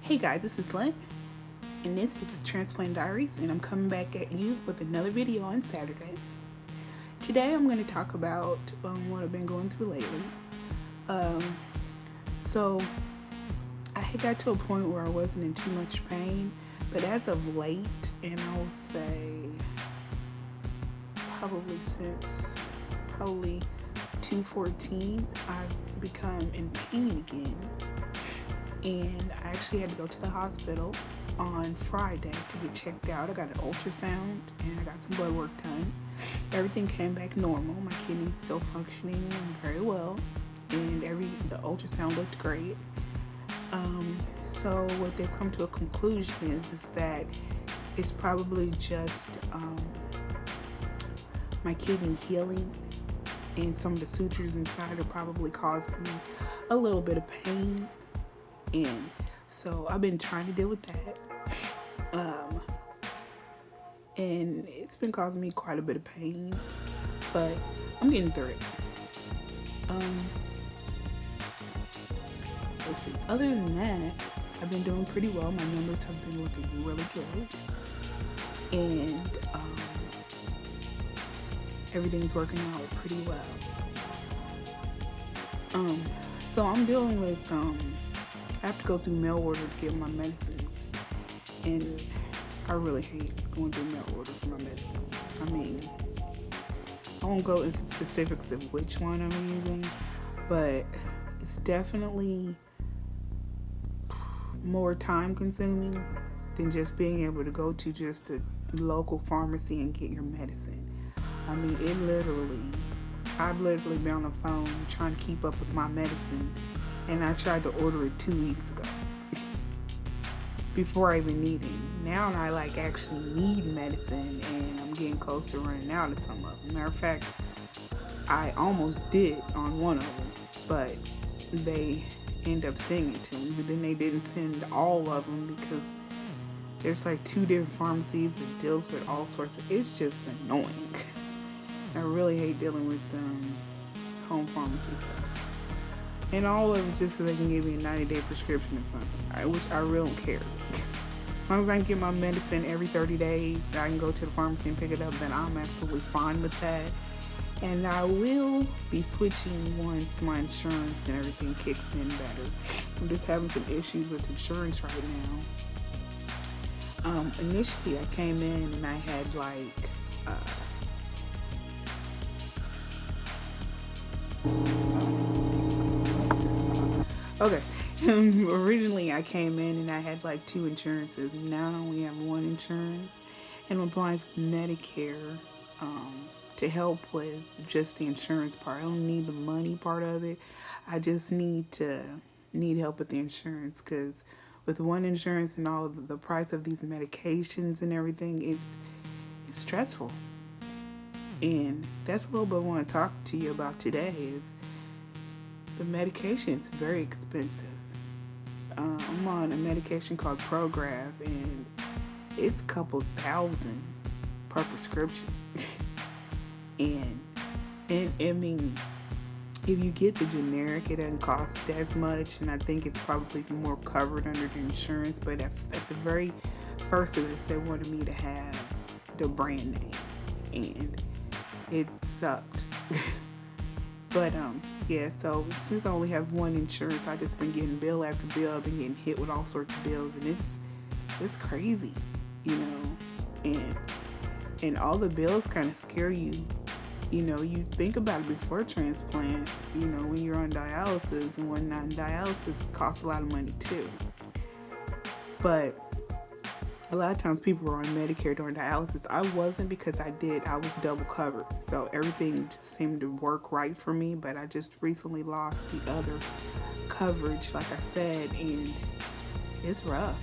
Hey guys, this is Lynn, and this is the Transplant Diaries, and I'm coming back at you with another video on Saturday. Today I'm going to talk about what I've been going through lately. Um, so I had got to a point where I wasn't in too much pain, but as of late, and I will say probably since 214, I've become in pain again. And I actually had to go to the hospital on Friday to get checked out. I got an ultrasound and I got some blood work done. Everything came back normal. My kidney's still functioning very well, and the ultrasound looked great. So what they've come to a conclusion is that it's probably just my kidney healing, and some of the sutures inside are probably causing me a little bit of pain. And so I've been trying to deal with that, and it's been causing me quite a bit of pain, but I'm getting through it. Let's see, other than that, I've been doing pretty well. My numbers have been looking really good, and everything's working out pretty well. So I'm dealing with I have to go through mail order to get my medicines, and I really hate going through mail order for my medicines. I mean, I won't go into specifics of which one I'm using, but it's definitely more time consuming than just being able to go to just a local pharmacy and get your medicine. I mean, I've literally been on the phone trying to keep up with my medicine, and I tried to order it 2 weeks ago before I even needed it. Now I actually need medicine, and I'm getting close to running out of some of them. Matter of fact, I almost did on one of them, but they end up sending it to me. But then they didn't send all of them because there's 2 different pharmacies that deals with all sorts of. It's just annoying. I really hate dealing with home pharmacy stuff. And all of it just so they can give me a 90-day prescription or something, which I really don't care. As long as I can get my medicine every 30 days, I can go to the pharmacy and pick it up, then I'm absolutely fine with that. And I will be switching once my insurance and everything kicks in better. I'm just having some issues with insurance right now. Initially I came in and I had okay. Originally I came in and I had 2 insurances. Now I only have 1 insurance, and I'm applying for Medicare to help with just the insurance part. I don't need the money part of it. I just need help with the insurance, because with 1 insurance and all of the price of these medications and everything, it's stressful. And that's a little bit I want to talk to you about today. Is the medication is very expensive. I'm on a medication called Prograf, and it's a couple thousand per prescription. and I mean, if you get the generic, it doesn't cost as much, and I think it's probably more covered under the insurance. But at the very first of this, they wanted me to have the brand name, and it sucked. But yeah, so since I only have 1 insurance, I just been getting bill after bill. I've been getting hit with all sorts of bills, and it's crazy, and all the bills kind of scare you. You think about it before transplant, when you're on dialysis and whatnot. And dialysis costs a lot of money too. But a lot of times people were on Medicare during dialysis. I wasn't, because I was double covered. So everything just seemed to work right for me. But I just recently lost the other coverage, like I said, and it's rough.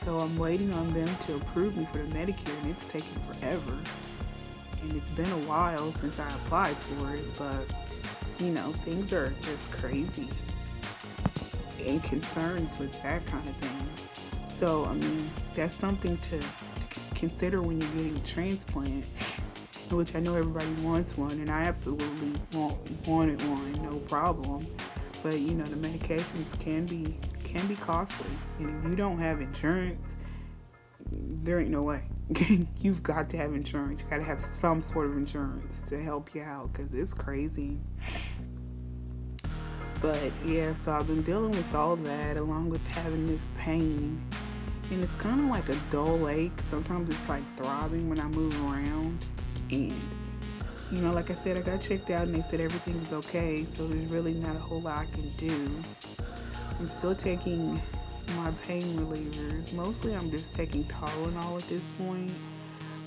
So I'm waiting on them to approve me for the Medicare, and it's taking forever. And it's been a while since I applied for it, but things are just crazy, and concerns with that kind of thing. So, I mean, that's something to consider when you're getting a transplant, which I know everybody wants one, and I absolutely wanted one, no problem. But the medications can can be costly. And if you don't have insurance, there ain't no way. You've got to have insurance. You got to have some sort of insurance to help you out, because it's crazy. But yeah, so I've been dealing with all that along with having this pain. And it's kind of like a dull ache. Sometimes it's like throbbing when I move around. And, you know, like I said, I got checked out and they said everything is okay. So there's really not a whole lot I can do. I'm still taking my pain relievers. Mostly I'm just taking Tylenol at this point.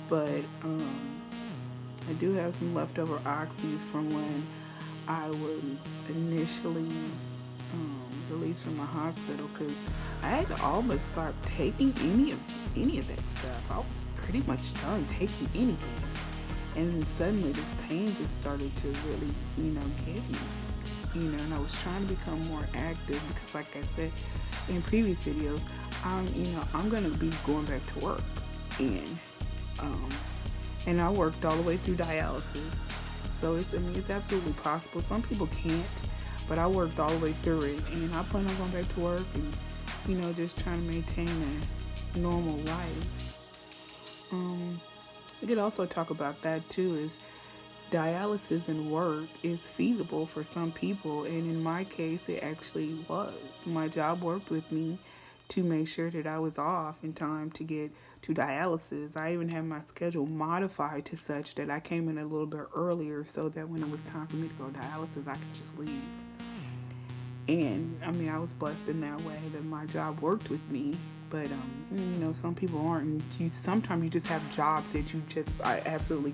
But I do have some leftover oxys from when I was initially released from the hospital, because I had to almost start taking any of that stuff. I was pretty much done taking anything. And then suddenly this pain just started to really, get me. And I was trying to become more active because, like I said in previous videos, I'm going to be going back to work. And I worked all the way through dialysis. So it's absolutely possible. Some people can't, but I worked all the way through it. And I plan on going back to work and, just trying to maintain a normal life. We could also talk about that too, is dialysis and work is feasible for some people, and in my case it actually was. My job worked with me to make sure that I was off in time to get to dialysis. I even had my schedule modified to such that I came in a little bit earlier so that when it was time for me to go to dialysis I could just leave. And I was blessed in that way that my job worked with me. But some people aren't. Sometimes you just have jobs that I absolutely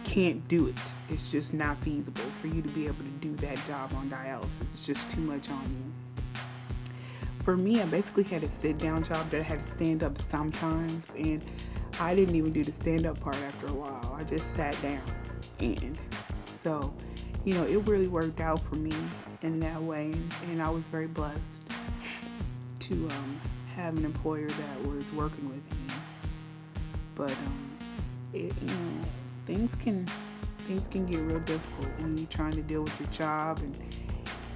can't do it. It's just not feasible for you to be able to do that job on dialysis. It's just too much on you. For me, I basically had a sit-down job that I had to stand up sometimes, and I didn't even do the stand-up part after a while. I just sat down, and so, it really worked out for me in that way, and I was very blessed to have an employer that was working with me. But things can get real difficult when you're trying to deal with your job and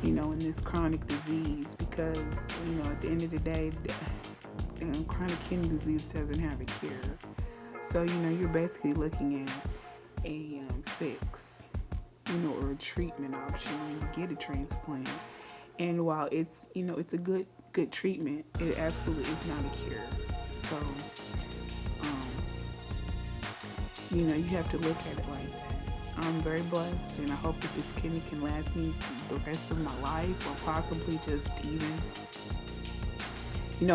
in this chronic disease, because at the end of the day, chronic kidney disease doesn't have a cure. So you're basically looking at a fix, or a treatment option when you get a transplant. And while it's it's a good treatment, it absolutely is not a cure. So you have to look at it like that. I'm very blessed, and I hope that this kidney can last me the rest of my life, or possibly just even,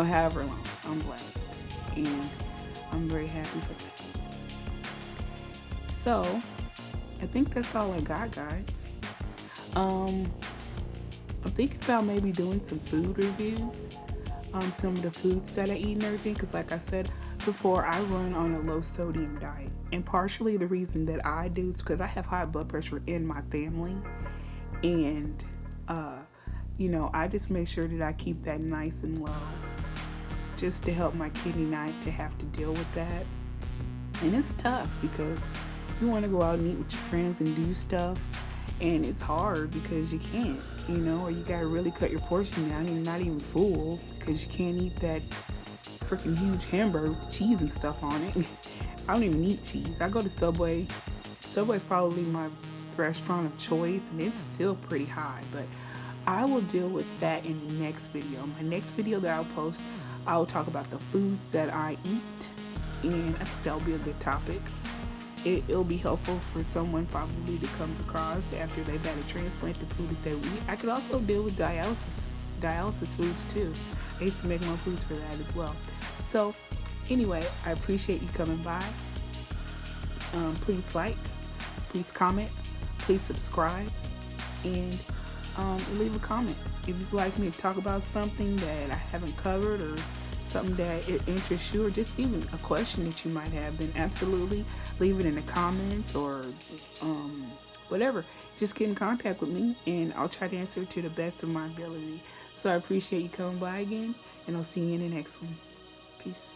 however long. I'm blessed, and I'm very happy for that. So, I think that's all I got, guys. I'm thinking about maybe doing some food reviews, some of the foods that I eat and everything, because like I said before, I run on a low sodium diet. And partially the reason that I do is because I have high blood pressure in my family. And, I just make sure that I keep that nice and low, just to help my kidney not to have to deal with that. And it's tough because you want to go out and eat with your friends and do stuff. And it's hard because you can't, or you got to really cut your portion down and you're not even full because you can't eat that freaking huge hamburger with cheese and stuff on it. I don't even eat cheese. I go to Subway. Subway's probably my restaurant of choice, and it's still pretty high, but I will deal with that in the next video. My next video that I'll post, I will talk about the foods that I eat, and I think that'll be a good topic. It'll be helpful for someone probably that comes across after they've had a transplant, the food that they eat. I could also deal with dialysis foods too. I used to make more foods for that as well. So anyway, I appreciate you coming by. Please like, please comment, please subscribe, and leave a comment. If you'd like me to talk about something that I haven't covered, or something that it interests you, or just even a question that you might have, then absolutely leave it in the comments, or whatever. Just get in contact with me, and I'll try to answer it to the best of my ability. So I appreciate you coming by again, and I'll see you in the next one. Peace.